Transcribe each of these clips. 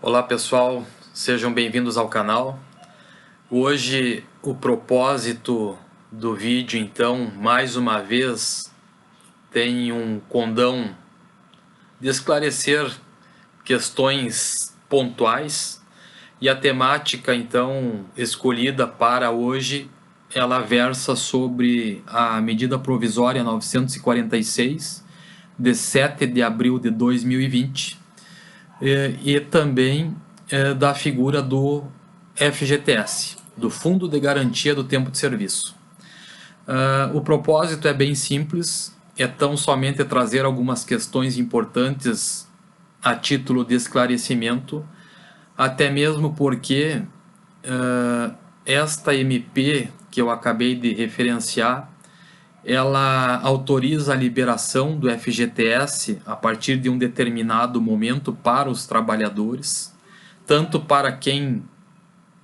Olá pessoal, sejam bem-vindos ao canal. Hoje o propósito do vídeo, então, mais uma vez, tem um condão de esclarecer questões pontuais, e a temática então escolhida para hoje, ela versa sobre a medida provisória 946 de 7 de abril de 2020 e também da figura do FGTS, do Fundo de Garantia do Tempo de Serviço. O propósito é bem simples, é tão somente trazer algumas questões importantes a título de esclarecimento, até mesmo porque esta MP que eu acabei de referenciar, ela autoriza a liberação do FGTS a partir de um determinado momento para os trabalhadores, tanto para quem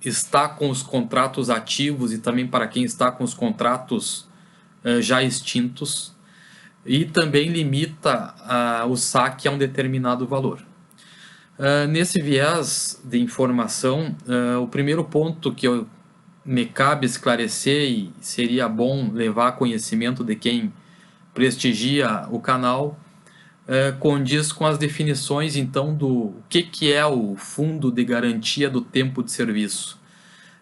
está com os contratos ativos e também para quem está com os contratos já extintos, e também limita o saque a um determinado valor. Nesse viés de informação, o primeiro ponto que me cabe esclarecer e seria bom levar a conhecimento de quem prestigia o canal, condiz com as definições então do que é o Fundo de Garantia do Tempo de Serviço.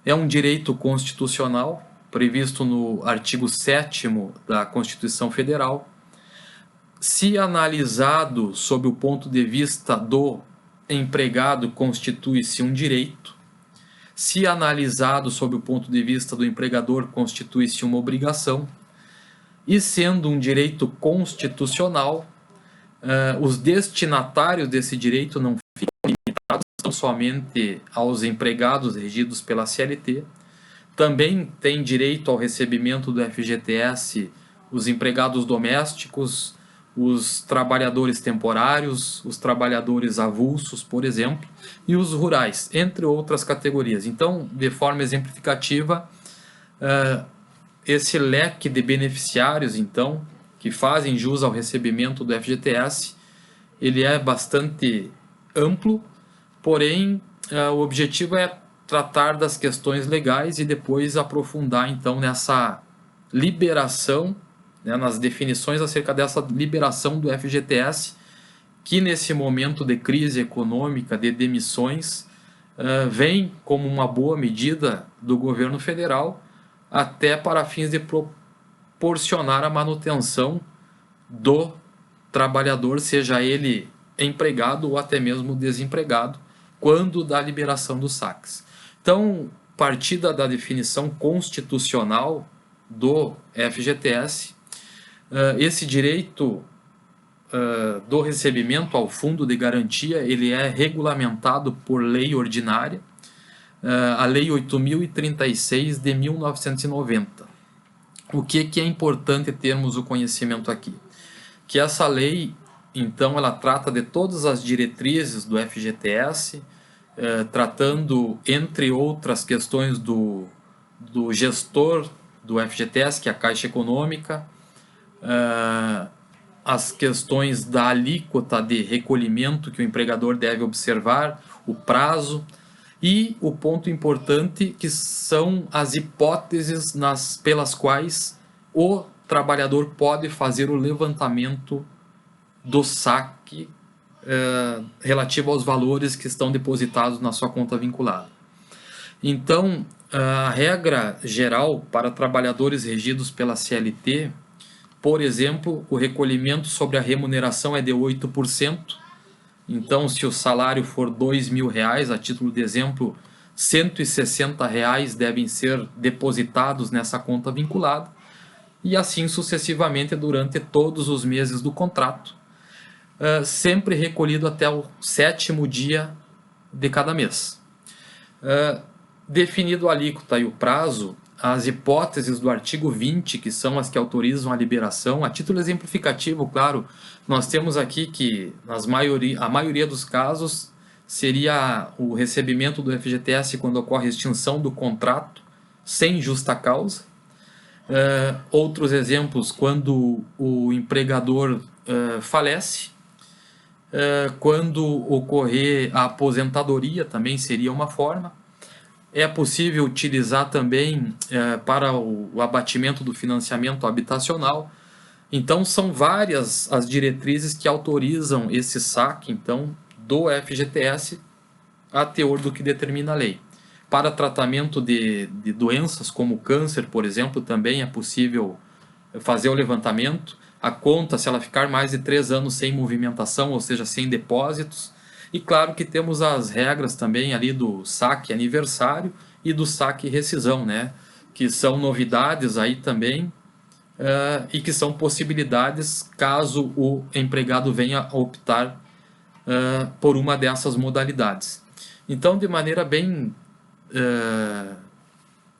É um direito constitucional previsto no artigo 7º da Constituição Federal. Se analisado sob o ponto de vista do empregado, constitui-se um direito. Se analisado sob o ponto de vista do empregador, constitui-se uma obrigação. E sendo um direito constitucional, os destinatários desse direito não ficam limitados somente aos empregados regidos pela CLT. Também têm direito ao recebimento do FGTS os empregados domésticos, os trabalhadores temporários, os trabalhadores avulsos, por exemplo, e os rurais, entre outras categorias. Então, de forma exemplificativa, esse leque de beneficiários, então, que fazem jus ao recebimento do FGTS, ele é bastante amplo, porém, o objetivo é tratar das questões legais e depois aprofundar, então, nessa liberação, nas definições acerca dessa liberação do FGTS, que nesse momento de crise econômica, de demissões, vem como uma boa medida do governo federal, até para fins de proporcionar a manutenção do trabalhador, seja ele empregado ou até mesmo desempregado, quando da liberação dos saques. Então, partida da definição constitucional do FGTS, esse direito do recebimento ao fundo de garantia, ele é regulamentado por lei ordinária, a Lei 8.036 de 1990. O que é importante termos o conhecimento aqui? Que essa lei, então, ela trata de todas as diretrizes do FGTS, tratando, entre outras questões, do gestor do FGTS, que é a Caixa Econômica, as questões da alíquota de recolhimento que o empregador deve observar, o prazo, e o ponto importante que são as hipóteses pelas quais o trabalhador pode fazer o levantamento do saque relativo aos valores que estão depositados na sua conta vinculada. Então, a regra geral para trabalhadores regidos pela CLT, por exemplo, o recolhimento sobre a remuneração é de 8%. Então, se o salário for R$2.000, a título de exemplo, R$160 devem ser depositados nessa conta vinculada, e assim sucessivamente durante todos os meses do contrato, sempre recolhido até o 7º dia de cada mês. Definido a alíquota e o prazo, as hipóteses do artigo 20, que são as que autorizam a liberação, a título exemplificativo, claro, nós temos aqui que a maioria dos casos seria o recebimento do FGTS quando ocorre extinção do contrato sem justa causa. Outros exemplos, quando o empregador falece. Quando ocorrer a aposentadoria, também seria uma forma. É possível utilizar também para o abatimento do financiamento habitacional. Então, são várias as diretrizes que autorizam esse saque, então, do FGTS a teor do que determina a lei. Para tratamento de doenças como câncer, por exemplo, também é possível fazer o levantamento. A conta, se ela ficar mais de 3 anos sem movimentação, ou seja, sem depósitos. E claro que temos as regras também ali do saque aniversário e do saque rescisão, né? Que são novidades aí também e que são possibilidades caso o empregado venha a optar por uma dessas modalidades. Então, de maneira bem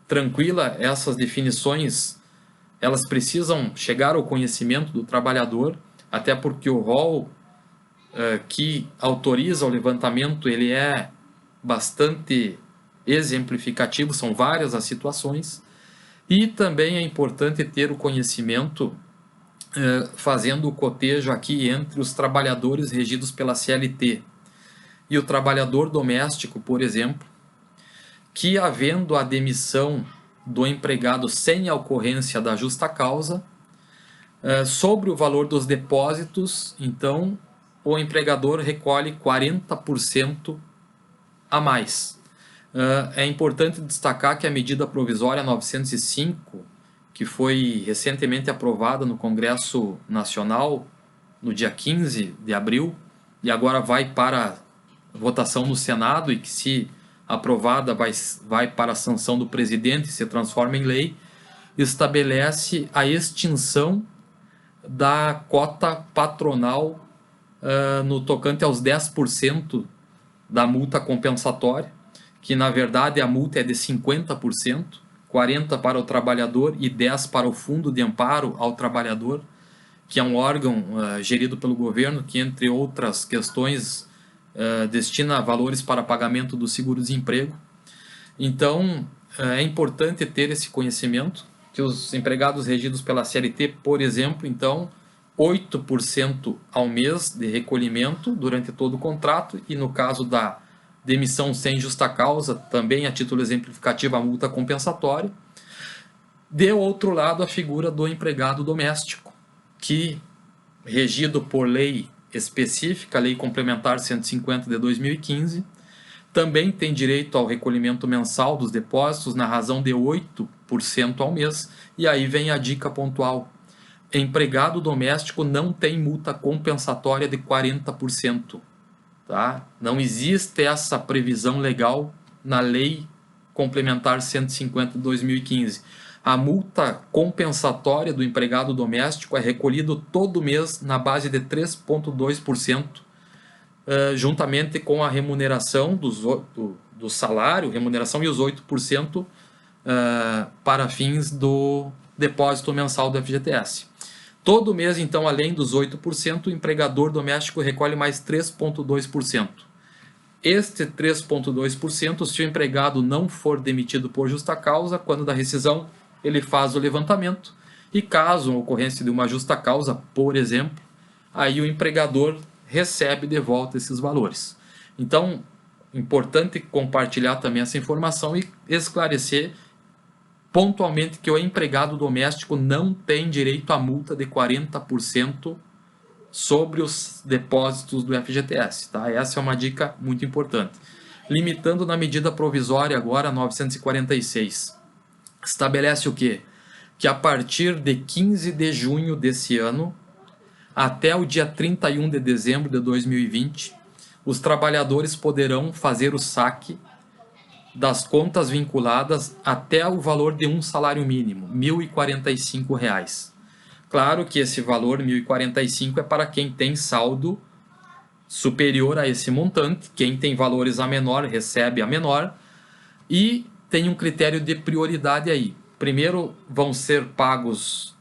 tranquila, essas definições elas precisam chegar ao conhecimento do trabalhador, até porque o rol que autoriza o levantamento ele é bastante exemplificativo, são várias as situações, e também é importante ter o conhecimento fazendo o cotejo aqui entre os trabalhadores regidos pela CLT e o trabalhador doméstico, por exemplo, que havendo a demissão do empregado sem a ocorrência da justa causa, sobre o valor dos depósitos, então o empregador recolhe 40% a mais. É importante destacar que a medida provisória 905, que foi recentemente aprovada no Congresso Nacional no dia 15 de abril, e agora vai para votação no Senado, e que, se aprovada, vai para a sanção do presidente e se transforma em lei, estabelece a extinção da cota patronal no tocante aos 10% da multa compensatória, que na verdade a multa é de 50%, 40% para o trabalhador e 10% para o Fundo de Amparo ao Trabalhador, que é um órgão gerido pelo governo, que, entre outras questões, destina valores para pagamento do seguro-desemprego. Então, é importante ter esse conhecimento, que os empregados regidos pela CLT, por exemplo, então, 8% ao mês de recolhimento durante todo o contrato, e no caso da demissão sem justa causa, também a título exemplificativo a multa compensatória. De outro lado, a figura do empregado doméstico, que, regido por lei específica, Lei Complementar 150 de 2015, também tem direito ao recolhimento mensal dos depósitos na razão de 8% ao mês. E aí vem a dica pontual: empregado doméstico não tem multa compensatória de 40%. Tá? Não existe essa previsão legal na Lei Complementar 150 de 2015. A multa compensatória do empregado doméstico é recolhida todo mês na base de 3,2%, juntamente com a remuneração do salário, remuneração, e os 8% para fins do depósito mensal do FGTS. Todo mês, então, além dos 8%, o empregador doméstico recolhe mais 3,2%. Este 3,2%, se o empregado não for demitido por justa causa, quando da rescisão, ele faz o levantamento. E caso a ocorrência de uma justa causa, por exemplo, aí o empregador recebe de volta esses valores. Então, importante compartilhar também essa informação e esclarecer pontualmente que o empregado doméstico não tem direito à multa de 40% sobre os depósitos do FGTS. Tá? Essa é uma dica muito importante. Limitando na medida provisória agora 946. Estabelece o quê? Que a partir de 15 de junho desse ano até o dia 31 de dezembro de 2020, os trabalhadores poderão fazer o saque das contas vinculadas até o valor de um salário mínimo, R$ 1.045. Claro que esse valor, R$ 1.045, é para quem tem saldo superior a esse montante. Quem tem valores a menor recebe a menor, e tem um critério de prioridade aí. Primeiro vão ser pagos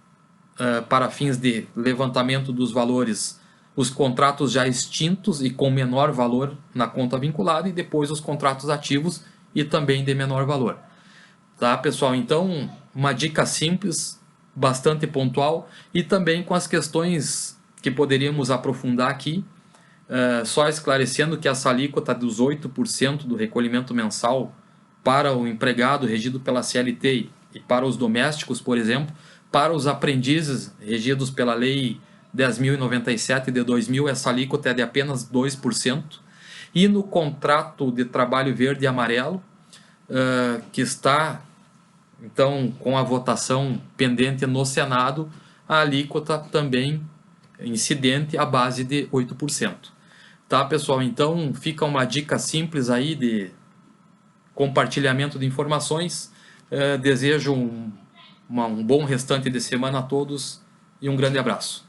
para fins de levantamento dos valores os contratos já extintos e com menor valor na conta vinculada, e depois os contratos ativos e também de menor valor. Tá, pessoal? Então, uma dica simples, bastante pontual, e também com as questões que poderíamos aprofundar aqui, Só esclarecendo que essa alíquota dos 8% do recolhimento mensal para o empregado regido pela CLT e para os domésticos, por exemplo, para os aprendizes regidos pela Lei 10.097 de 2000, essa alíquota é de apenas 2%. E no contrato de trabalho verde e amarelo, que está então com a votação pendente no Senado, a alíquota também incidente à base de 8%. Tá, pessoal? Então fica uma dica simples aí de compartilhamento de informações. Desejo um bom restante de semana a todos e um grande abraço.